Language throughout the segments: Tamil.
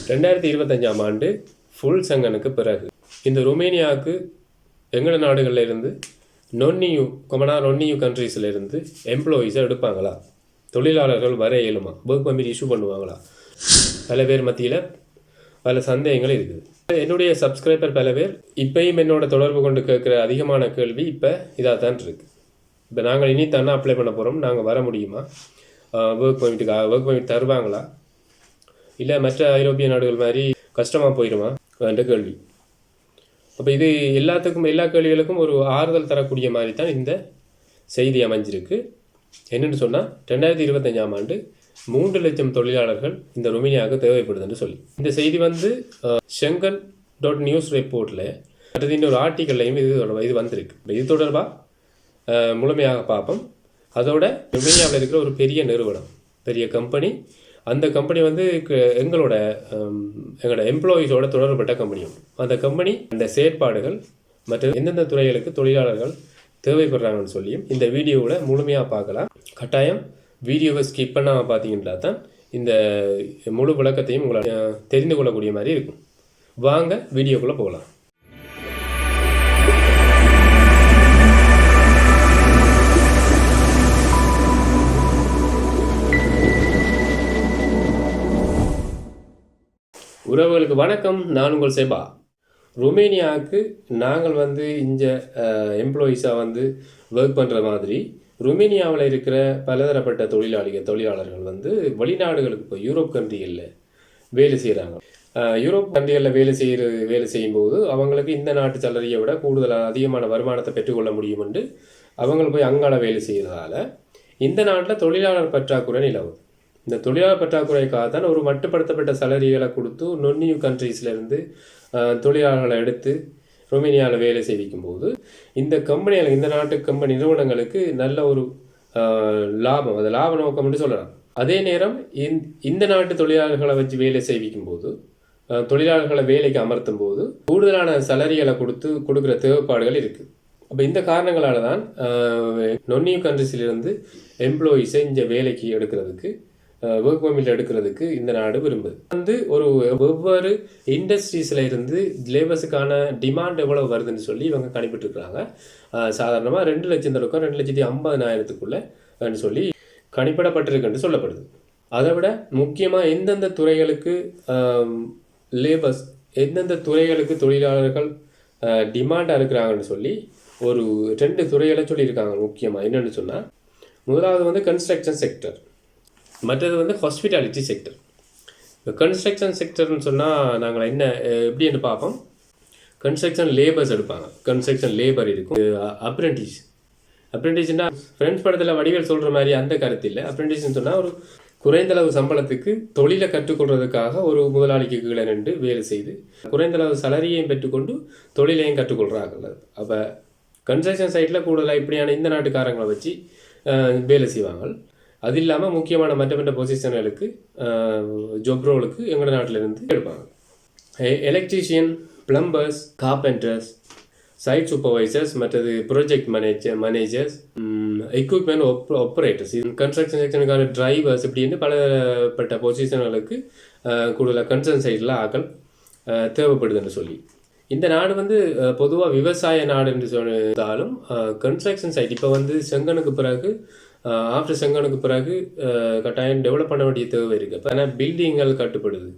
2025ஆம் ஆண்டு ஃபுல் செங்கனுக்கு பிறகு இந்த ருமேனியாவுக்கு எங்கள நாடுகளில் இருந்து non-EU கண்ட்ரீஸில் இருந்து எம்ப்ளாயீஸை எடுப்பாங்களா, தொழிலாளர்கள் வர இயலுமா, ஒர்க் பர்மிட் இஷ்யூ பண்ணுவாங்களா, பல பேர் மத்தியில் பல சந்தேகங்கள் இருக்குது. என்னுடைய சப்ஸ்கிரைபர் பல பேர் இப்பயும் என்னோட தொடர்பு கொண்டு கேட்குற அதிகமான கேள்வி இப்போ இதாக தான் இருக்குது. இப்போ நாங்கள் இனி தானே அப்ளை பண்ண போகிறோம், நாங்கள் வர முடியுமா, ஒர்க் பர்மிட் தருவாங்களா, இல்லை மற்ற ஐரோப்பிய நாடுகள் மாதிரி கஷ்டமாக போயிடுமா என்ற கேள்வி. அப்போ இது எல்லா கேள்விகளுக்கும் ஒரு ஆறுதல் தரக்கூடிய மாதிரி தான் இந்த செய்தி அமைஞ்சிருக்கு. என்னென்னு சொன்னால் 2025ஆம் ஆண்டு 3 லட்சம் தொழிலாளர்கள் இந்த ருமேனியாவுக்கு தேவைப்படுதுன்னு சொல்லி இந்த செய்தி Schengen.news ரிப்போர்ட்டில் அடுத்து இன்னொரு ஆர்டிக்கல்லையும் இது வந்திருக்கு. இது தொடர்பாக முழுமையாக பார்ப்போம். அதோட ருமேனியாவில் இருக்கிற ஒரு பெரிய நிறுவனம், பெரிய கம்பெனி, அந்த கம்பெனி எங்களோட எம்ப்ளாயீஸோட தொடர்புபட்ட கம்பெனி. அந்த கம்பெனி அந்த செயற்பாடுகள் மற்றும் எந்தெந்த துறைகளுக்கு தொழிலாளர்கள் தேவைப்படுறாங்கன்னு சொல்லியும் இந்த வீடியோவில் முழுமையாக பார்க்கலாம். கட்டாயம் வீடியோவை ஸ்கிப் பண்ணாமல் பார்த்தீங்கன்னா தான் இந்த முழு விளக்கத்தையும் உங்களால் தெரிந்து கொள்ளக்கூடிய மாதிரி இருக்கும். வாங்க வீடியோக்குள்ளே போகலாம். உறவுகளுக்கு வணக்கம், நான் உங்கள் செபா. ருமேனியாவுக்கு நாங்கள் இங்கே எம்ப்ளாயீஸாக ஒர்க் பண்ணுற மாதிரி ருமேனியாவில் இருக்கிற பலதரப்பட்ட தொழிலாளர்கள் வெளிநாடுகளுக்கு இப்போ யூரோப் கண்ட்ரிகளில் வேலை செய்கிறாங்க. யூரோப் கண்ட்ரிகளில் வேலை செய்யும்போது அவங்களுக்கு இந்த நாட்டு சேலரியை விட கூடுதலாக அதிகமான வருமானத்தை பெற்றுக்கொள்ள முடியும் என்று அவங்க போய் அங்காள வேலை செய்கிறதால இந்த நாட்டில் தொழிலாளர் பற்றாக்குறை நிலவுது. இந்த தொழிலாளர் பற்றாக்குறைக்காக தான் ஒரு மட்டுப்படுத்தப்பட்ட சேலரிகளை கொடுத்து non-EU கண்ட்ரீஸ்லேருந்து தொழிலாளர்களை எடுத்து ருமேனியாவில் வேலை செய்விக்கும் போது இந்த நாட்டு கம்பெனி நிறுவனங்களுக்கு நல்ல ஒரு லாபம், அது லாப நோக்கம் என்று சொல்லலாம். அதே நேரம் இந்த நாட்டு தொழிலாளர்களை வச்சு வேலை செய்விக்கும் போது, தொழிலாளர்களை வேலைக்கு அமர்த்தும் போது கூடுதலான சேலரிகளை கொடுக்குற தேவைப்பாடுகள் இருக்குது. அப்போ இந்த காரணங்களால தான் non-EU கண்ட்ரீஸிலிருந்து எம்ப்ளாயீஸை இங்கே வேலைக்கு எடுக்கிறதுக்கு, ஒர்க் பர்மிட் எடுக்கிறதுக்கு இந்த நாடு விரும்புது. ஒரு வெவ்வேறு இண்டஸ்ட்ரீஸில் இருந்து லேபர்ஸுக்கான டிமாண்ட் எவ்வளவு வருதுன்னு சொல்லி இவங்க கணிப்பிட்டுருக்குறாங்க. சாதாரணமாக 2 லட்சம் தொடக்கம் 2,50,000 சொல்லி கணிப்பிடப்பட்டிருக்குன்னு சொல்லப்படுது. அதை விட முக்கியமாக எந்தெந்த துறைகளுக்கு லேபர்ஸ், எந்தெந்த துறைகளுக்கு தொழிலாளர்கள் டிமாண்டாக இருக்கிறாங்கன்னு சொல்லி ஒரு 2 துறைகளை சொல்லியிருக்காங்க. முக்கியமாக என்னென்னு சொன்னால், முதலாவது கன்ஸ்ட்ரக்ஷன் செக்டர், மற்றது ஹாஸ்பிட்டாலிட்டி செக்டர். இப்போ கன்ஸ்ட்ரக்ஷன் செக்டர்னு சொன்னால் நாங்கள் எப்படின்னு பார்ப்போம். கன்ஸ்ட்ரக்ஷன் லேபர்ஸ் எடுப்பாங்க, கன்ஸ்ட்ரக்ஷன் லேபர் இருக்கும். அப்ரெண்டிஸ்னா ஃப்ரெண்ட்ஸ் படத்தில் வடிவேல் சொல்கிற மாதிரி அந்த கருத்து இல்லை. அப்ரெண்டிஸ்ன்னு சொன்னால் ஒரு குறைந்தளவு சம்பளத்துக்கு தொழிலை கற்றுக்கொள்றதுக்காக ஒரு முதலாளிக்கு கீழே நின்று வேலை செய்து குறைந்தளவு சலரியையும் பெற்றுக்கொண்டு தொழிலையும் கற்றுக்கொள்கிறார்கள். அப்போ கன்ஸ்ட்ரக்ஷன் சைட்டில் கூடுதலாக இப்படியான இந்த நாட்டுக்காரங்களை வச்சு வேலை செய்வாங்க. அது இல்லாமல் முக்கியமான மற்ற பொசிஷன்களுக்கு, ஜாப் ரோலுக்கு எங்களோட நாட்டிலிருந்து எடுப்பாங்க. Electrician, plumbers, carpenters, site supervisors, மற்றது project managers, equipment operators, construction செக்ஷனுக்கான டிரைவர்ஸ், இப்படின்னு பலப்பட்ட பொசிஷன்களுக்கு கூடுதலாக கன்ஸ்ட்ரக்ஷன் சைட்டில் ஆக்கள் தேவைப்படுதுன்னு சொல்லி இந்த நாடு பொதுவாக விவசாய நாடு என்று சொன்னாலும் கன்ஸ்ட்ரக்ஷன் சைட் இப்போ செங்கனுக்கு பிறகு, ஆஃப்டர் செங்கனுக்கு பிறகு கட்டாயம் டெவலப் பண்ண வேண்டிய தேவை இருக்குது. ஆனால் பில்டிங்கள் கட்டுப்படுது,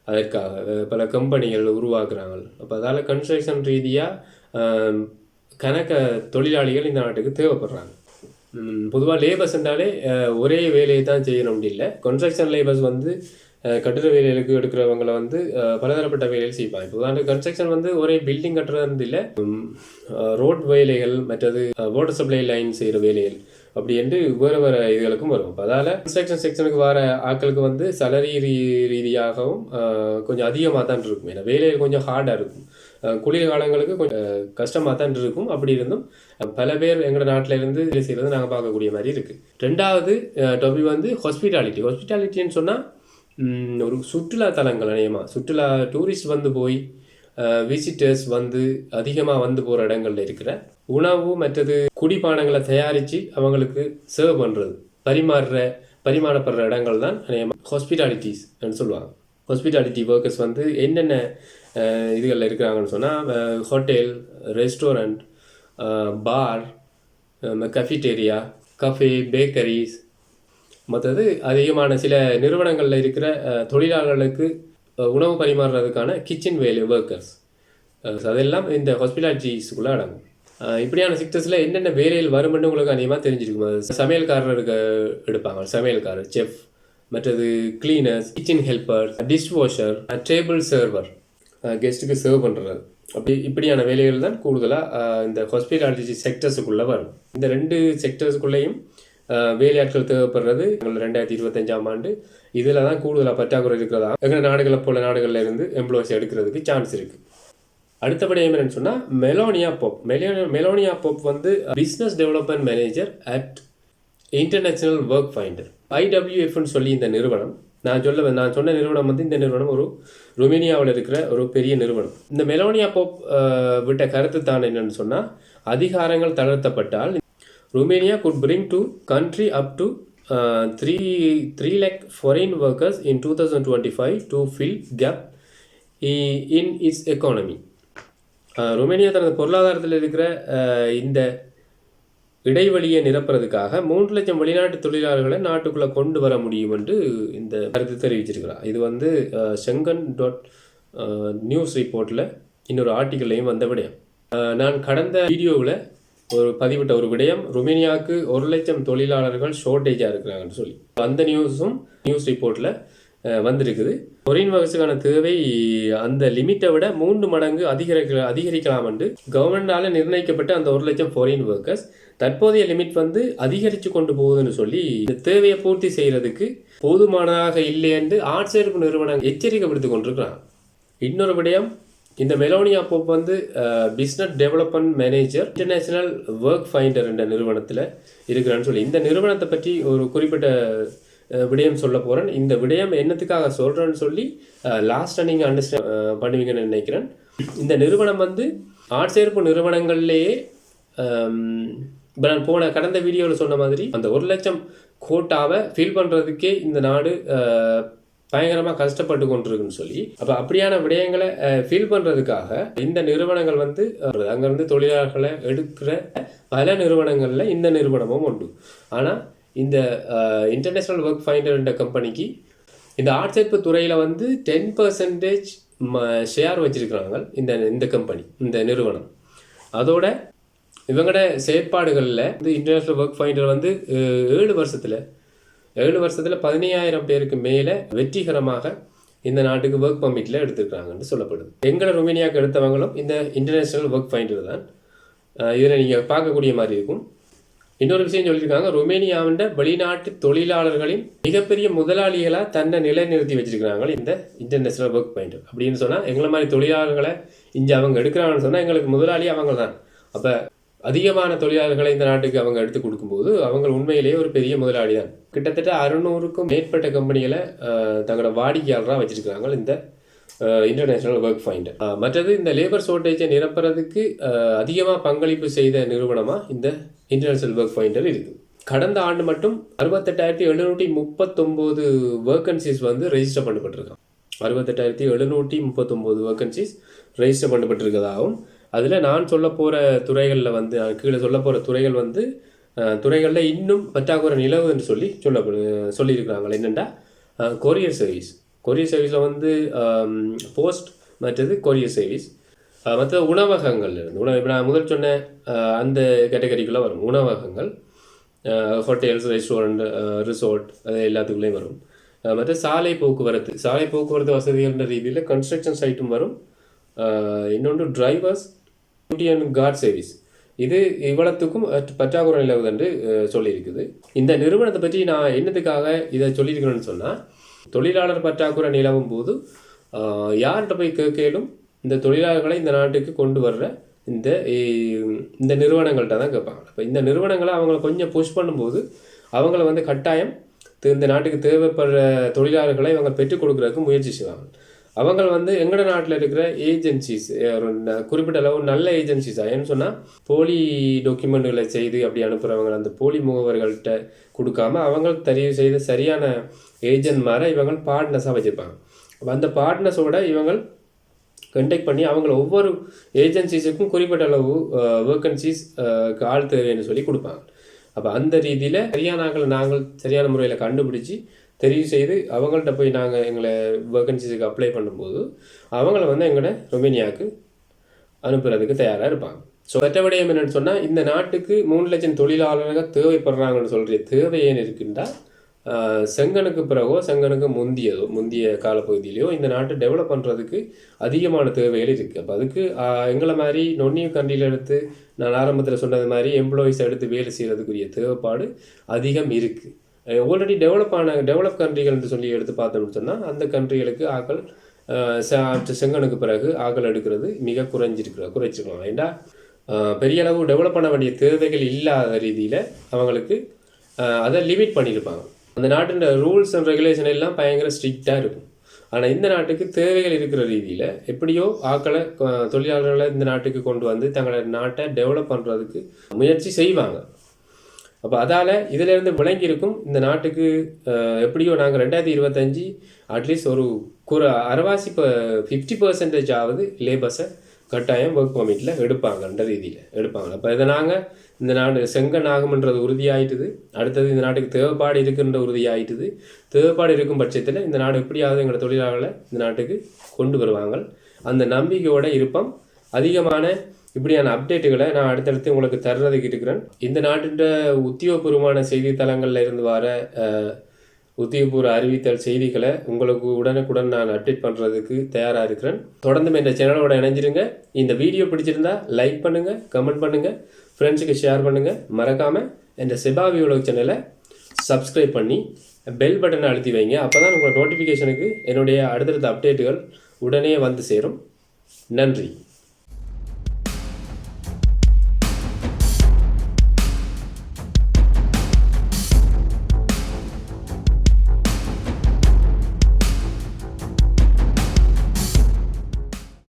அதற்காக பல கம்பெனிகள் உருவாக்குறாங்க. அப்போ அதால் கன்ஸ்ட்ரக்ஷன் ரீதியாக தொழிலாளிகள் இந்த நாட்டுக்கு தேவைப்படுறாங்க. பொதுவாக லேபர்ஸ் என்றாலே ஒரே வேலையை தான் செய்யணும் இல்லை. கன்ஸ்ட்ரக்ஷன் லேபர்ஸ் கட்டிட வேலைகளுக்கு எடுக்கிறவங்களை பலதரப்பட்ட வேலைகள் செய்வாங்க. இப்போ கன்ஸ்ட்ரக்ஷன் ஒரே பில்டிங் கட்டுறது இல்லை, ரோட் வேலைகள், மற்றது வாட்டர் சப்ளை லைன் செய்கிற வேலைகள், அப்படி என்று வேறு இதுகளுக்கும் வரும். இப்போ அதால் கன்ஸ்ட்ரக்ஷன் செக்ஷனுக்கு வர ஆட்களுக்கு சேலரி ரீதியாகவும் கொஞ்சம் அதிகமாக தான் இருக்கும். ஏன்னா வேலைகள் கொஞ்சம் ஹார்டாக இருக்கும், குளிர் காலங்களுக்கு கொஞ்சம் கஷ்டமாக தான் இருக்கும். அப்படி இருந்தும் பல பேர் எங்களோட நாட்டில் இருந்து வேலை செய்கிறது நாங்கள் பார்க்கக்கூடிய மாதிரி இருக்குது. 2வது டாபிக் ஹாஸ்பிட்டாலிட்டின்னு சொன்னால் ஒரு சுற்றுலா தலங்கள், சுற்றுலா டூரிஸ்ட் போய் விசிட்டர்ஸ் அதிகமாக போகிற இடங்கள்ல இருக்கிற உணவு மற்றது குடிபானங்களை தயாரித்து அவங்களுக்கு சர்வ் பண்ணுறது, பரிமாறப்படுற இடங்கள் தான் ஹாஸ்பிட்டாலிட்டிஸ் சொல்லுவாங்க. ஹாஸ்பிட்டாலிட்டி ஒர்க்கர்ஸ் வந்து என்னென்ன இதுகளில் இருக்கிறாங்கன்னு சொன்னால் ஹோட்டல், ரெஸ்டாரண்ட், பார், கஃபிடேரியா, கஃபே, பேக்கரிஸ், மற்றது அதிகமான சில நிறுவனங்களில் இருக்கிற தொழிலாளர்களுக்கு உணவு பரிமாறுறதுக்கான கிச்சன் வேலை ஒர்க்கர்ஸ், அதெல்லாம் இந்த ஹாஸ்பிட்டாலிட்டிஸ்குள்ளே அடங்கும். இப்படியான செக்டர்ஸில் என்னென்ன வேலைகள் வரும்னு உங்களுக்கு அதிகமாக தெரிஞ்சிருக்கும். சமையல்காரருக்கு எடுப்பாங்க, சமையல்காரர், செஃப், மற்றது cleaners, kitchen helper, dish washer, table server, கெஸ்ட்டுக்கு சர்வ் பண்ணுறது, இப்படியான வேலைகள் தான் கூடுதலாக இந்த ஹாஸ்பிட்டாலிட்டி செக்டர்ஸுக்குள்ளே வரும். இந்த 2 செக்டர்ஸுக்குள்ளேயும் வேலையாட்கள் தேவைப்படுறது 2025ஆம் ஆண்டு இதில் தான் கூடுதலாக பற்றாக்குறை இருக்கிறதா எங்கள் நாடுகளை போல நாடுகளில் இருந்து எம்ப்ளாய்ஸ் எடுக்கிறதுக்கு சான்ஸ் இருக்குது. அடுத்தபடி என்னன்னு சொன்னால் மெலோனியா போப் வந்து business development manager at international work finder, IWFன்னு சொல்லி இந்த நிறுவனம். நான் சொன்ன நிறுவனம் வந்து இந்த நிறுவனம் ஒரு ருமேனியாவில் இருக்கிற ஒரு பெரிய நிறுவனம். இந்த மெலோனியா போப் விட்ட கருத்து தான் என்னன்னு சொன்னால், அதிகாரங்கள் தளர்த்தப்பட்டால் Romania could bring to country up to 3 lakh foreign workers in 2025 to fill gap in its economy. Romania தனது பொருளாதாரத்தில் இருக்கிற இந்த இடைவெளியை நிரப்புறதுக்காக 3 லட்சம் வெளிநாட்டு தொழிலாளர்களை நாட்டுக்குள்ளே கொண்டு வர முடியும் என்று இந்த கருத்து தெரிவிச்சிருக்கிறார். இது வந்து Shengen.news ரிப்போர்ட்டில் இன்னொரு ஆர்டிக்கல்லையும் வந்த விடயம். நான் கடந்த வீடியோவில் பதிவிட்ட ஒரு விடயம், ருமேனியாவுக்கு 1 லட்சம் தொழிலாளர்கள் ஷார்ட்டேஜாக இருக்கிறாங்கன்னு சொல்லி அந்த நியூஸ் ரிப்போர்ட்டில் வந்திருக்குது. ஃபாரின் ஒர்க்கர்ஸுக்கான தேவை அந்த லிமிட்டை விட 3 மடங்கு அதிகரிக்கலாம் என்று கவர்மெண்டால் நிர்ணயிக்கப்பட்ட அந்த 1 லட்சம் ஃபாரின் ஒர்க்கர்ஸ் தற்போதைய லிமிட் வந்து அதிகரித்து கொண்டு போகுதுன்னு சொல்லி இந்த தேவையை பூர்த்தி செய்கிறதுக்கு போதுமானதாக இல்லை என்று ஆட்சேர்ப்பு நிறுவனம் எச்சரிக்கை விடுத்து கொண்டிருக்கிறாங்க. இன்னொரு விடயம், இந்த மெலோனியா போப் வந்து business development manager international work finder என்ற நிறுவனத்தில் இருக்கிறான்னு சொல்லி இந்த நிறுவனத்தை பற்றி ஒரு குறிப்பிட்ட விடயம் சொல்ல போகிறேன். இந்த விடயம் என்னத்துக்காக சொல்கிறேன்னு சொல்லி லாஸ்ட்டாக நீங்கள் அண்டர்ஸ்டாண்ட் பண்ணுவீங்கன்னு நினைக்கிறேன். இந்த நிறுவனம் வந்து ஆட்சேர்ப்பு நிறுவனங்கள்லேயே இப்போ நான் கடந்த வீடியோவில் சொன்ன மாதிரி அந்த 1 லட்சம் கோட்டாவை ஃபில் பண்ணுறதுக்கே இந்த நாடு பயங்கரமாக கஷ்டப்பட்டு கொண்டிருக்குன்னு சொல்லி, அப்போ அப்படியான விடயங்களை ஃபில் பண்ணுறதுக்காக இந்த நிறுவனங்கள் வந்து அங்கேருந்து தொழிலாளர்களை எடுக்கிற பல நிறுவனங்களில் இந்த நிறுவனமும் உண்டு. ஆனால் இந்த இன்டர்நேஷ்னல் ஒர்க் ஃபைண்டர் என்ற கம்பெனிக்கு இந்த ஆட்சேர்ப்பு துறையில் வந்து 10% ஷேர் வச்சிருக்கிறாங்க இந்த கம்பெனி, இந்த நிறுவனம். அதோட இவங்களோட செயற்பாடுகளில் இந்த இன்டர்நேஷ்னல் ஒர்க் ஃபைண்டர் வந்து 7 வருஷத்தில் 15,000 பேருக்கு மேலே வெற்றிகரமாக இந்த நாட்டுக்கு ஒர்க் பர்மிட்டில் எடுத்துருக்காங்கன்னு சொல்லப்படுது. எங்களை ருமேனியாவுக்கு எடுத்தவங்களும் இந்த இன்டர்நேஷ்னல் ஒர்க் ஃபைண்டர் தான். இதில் நீங்கள் பார்க்கக்கூடிய மாதிரி இருக்கும். இன்னொரு விஷயம் சொல்லியிருக்காங்க, ருமேனியாவின் வெளிநாட்டு தொழிலாளர்களின் மிகப்பெரிய முதலாளிகளாக தன்னை நிலைநிறுத்தி வச்சிருக்கிறாங்க இந்த இன்டர்நேஷ்னல் ஒர்க் ஃபைண்டர். அப்படின்னு சொன்னால் எங்களை மாதிரி தொழிலாளர்களை இங்கே அவங்க எடுக்கிறாங்கன்னு சொன்னால் எங்களுக்கு முதலாளி அவங்க தான். அப்போ அதிகமான தொழிலாளர்களை இந்த நாட்டுக்கு அவங்க எடுத்து கொடுக்கும்போது அவங்க உண்மையிலேயே ஒரு பெரிய முதலாளி தான். கிட்டத்தட்ட 600க்கும் மேற்பட்ட கம்பெனிகளை தங்களோட வாடிக்கையாளராக வச்சிருக்கிறாங்க இந்த இன்டர்நேஷ்னல் ஒர்க் ஃபைண்டர். மற்றது இந்த லேபர் ஷார்ட்டேஜை நிரப்புறதுக்கு அதிகமாக பங்களிப்பு செய்த நிறுவனமாக இந்த இன்டர்நேஷ்னல் ஒர்க் ஃபைண்டர் இருக்குது. கடந்த ஆண்டு மட்டும் 68,739 வேக்கன்சிஸ் வந்து ரெஜிஸ்டர் பண்ணப்பட்டிருக்காங்க. 68,739 வேக்கன்சிஸ் ரெஜிஸ்டர் பண்ணப்பட்டிருக்கதாகவும், அதில் நான் சொல்ல போகிற துறைகளில் வந்து கீழே சொல்ல போகிற துறைகள் வந்து துறைகளில் இன்னும் பற்றாக்குறை நிலவு என்று சொல்லியிருக்கிறாங்க. என்னென்னா கொரியர் சர்வீஸில் வந்து போஸ்ட், மற்றது கொரியர் சர்வீஸ், மற்ற உணவகங்கள் இருந்து இப்போ நான் முதல் சொன்ன அந்த கேட்டகரிக்குள்ளே வரும். உணவகங்கள், ஹோட்டல்ஸ், ரெஸ்டாரண்ட், ரிசோர்ட், அது எல்லாத்துக்குள்ளேயும் வரும். மற்ற சாலை போக்குவரத்து வசதிகள்ன்ற ரீதியில் கன்ஸ்ட்ரக்ஷன் சைட்டும் வரும். இன்னொன்று drivers, duty and card service. இது இவ்வளத்துக்கும் பற்றாக்குறை நிலவுது என்று சொல்லியிருக்குது. இந்த நிறுவனத்தை பற்றி நான் என்னத்துக்காக இதை சொல்லியிருக்கிறேன்னு சொன்னால், தொழிலாளர் பற்றாக்குறை நிலவும் போது யார்கிட்ட போய் கேட்கலும் இந்த தொழிலாளர்களை இந்த நாட்டுக்கு கொண்டு வர்ற இந்த நிறுவனங்கள்கிட்ட தான் கேட்பாங்க. இப்போ இந்த நிறுவனங்களை அவங்கள கொஞ்சம் புஷ் பண்ணும்போது அவங்கள வந்து கட்டாயம் இந்த நாட்டுக்கு தேவைப்படுற தொழிலாளர்களை இவங்க பெற்றுக் கொடுக்குறதுக்கு முயற்சி செய்வாங்க. அவங்க வந்து எங்களோட நாட்டில் இருக்கிற ஏஜென்சிஸ், குறிப்பிட்ட அளவு நல்ல ஏஜென்சிஸாக, ஏன்னு சொன்னால் போலி டாக்குமெண்ட்டுகளை செய்து அப்படி அனுப்புகிறவங்க அந்த போலி முகவர்கள்ட்ட கொடுக்காம அவங்க தெரிவு செய்த சரியான ஏஜென்ட் மாதிரி இவங்க பார்ட்னர்ஸாக வச்சுருப்பாங்க. அந்த பார்ட்னர்ஸோட இவங்க கண்டெக்ட் பண்ணி அவங்கள ஒவ்வொரு ஏஜென்சிஸுக்கும் குறிப்பிட்ட அளவு வேக்கன்சிஸ் ஆள் தேவைன்னு சொல்லி கொடுப்பாங்க. அப்போ அந்த ரீதியில் சரியான ஆட்களை நாங்கள் சரியான முறையில் கண்டுபிடிச்சி தெரிவு செய்து அவங்கள்ட்ட போய் நாங்கள் எங்களை வேக்கன்சிஸுக்கு அப்ளை பண்ணும்போது அவங்கள வந்து எங்களோட ரொமேனியாவுக்கு அனுப்புறதுக்கு தயாராக இருப்பாங்க. ஸோ மற்றபடியும் என்னென்னு சொன்னால், இந்த நாட்டுக்கு 3 லட்சம் தொழிலாளர்கள் தேவைப்படுறாங்கன்னு சொல்கிற தேவை ஏன் இருக்குன்னா, செங்கனுக்கு பிறகோ செங்கனுக்கு முந்திய காலப்பகுதியிலையோ இந்த நாட்டை டெவலப் பண்ணுறதுக்கு அதிகமான தேவைகள் இருக்குது. அப்போ அதுக்கு எங்களை மாதிரி நொன்னிய கண்ட்ரியில் எடுத்து நான் ஆரம்பத்தில் சொன்னது மாதிரி எம்ப்ளாயிஸ் எடுத்து வேலை செய்கிறதுக்குரிய தேவைப்பாடு அதிகம் இருக்குது. ஆல்ரெடி டெவலப் கண்ட்ரிகள்னு சொல்லி எடுத்து பார்த்தோம்னு சொன்னால் அந்த கண்ட்ரிகளுக்கு ஆக்கள் செங்கனுக்கு பிறகு ஆக்கள் எடுக்கிறது மிக குறைச்சிருக்கலாம். ஏன்னா பெரிய அளவு டெவலப் பண்ண வேண்டிய தேவைகள் இல்லாத ரீதியில் அவங்களுக்கு அதை லிமிட் பண்ணியிருப்பாங்க. அந்த நாட்டின் ரூல்ஸ் அண்ட் ரெகுலேஷன் எல்லாம் பயங்கர ஸ்ட்ரிக்டாக இருக்கும். ஆனால் இந்த நாட்டுக்கு தேவைகள் இருக்கிற ரீதியில் எப்படியோ ஆக்களை தொழிலாளர்களை இந்த நாட்டுக்கு கொண்டு வந்து தங்களோட நாட்டை டெவலப் பண்ணுறதுக்கு முயற்சி செய்வாங்க. அப்போ அதால் இதிலேருந்து விளங்கியிருக்கும் இந்த நாட்டுக்கு எப்படியோ நாங்கள் 2025 அட்லீஸ்ட் ஒரு அரைவாசி 50% ஆகுது லேபர்ஸை கட்டாயம் ஒர்க் பர்மிட்டில் எடுப்பாங்கன்ற ரீதியில் எடுப்பாங்க. அப்போ இதை நாங்கள் இந்த நாடு செங்கன் ஆகும்ன்றது உறுதியாயிட்டுது. அடுத்தது இந்த நாட்டுக்கு தேவைப்பாடு இருக்குன்ற உறுதியாயிட்டுது. தேவைப்பாடு இருக்கும் பட்சத்தில் இந்த நாடு எப்படியாவது எங்களோட தொழிலாளர்களை இந்த நாட்டுக்கு கொண்டு வருவாங்க. அந்த நம்பிக்கையோட இருப்போம். அதிகமான இப்படியான அப்டேட்டுகளை நான் அடுத்தடுத்து உங்களுக்கு தர்றதுக்கு இருக்கிறேன். இந்த நாட்டின் உத்தியோகபூர்வமான செய்தித்தளங்களில் இருந்து வர உத்தியோகபூர்வ அறிவித்தல் செய்திகளை உங்களுக்கு உடனுக்குடன் நான் அப்டேட் பண்ணுறதுக்கு தயாராக இருக்கிறேன். தொடர்ந்து இந்த சேனலோட இணைஞ்சிருங்க. இந்த வீடியோ பிடிச்சிருந்தா லைக் பண்ணுங்கள், கமெண்ட் பண்ணுங்கள், ஃப்ரெண்ட்ஸுக்கு ஷேர் பண்ணுங்கள். மறக்காமல் இந்த செபாவி உலக சேனலை சப்ஸ்கிரைப் பண்ணி பெல் பட்டனை அழுத்தி வைங்க. அப்போ தான் உங்களோட நோட்டிஃபிகேஷனுக்கு என்னுடைய அடுத்தடுத்த அப்டேட்டுகள் உடனே வந்து சேரும். நன்றி.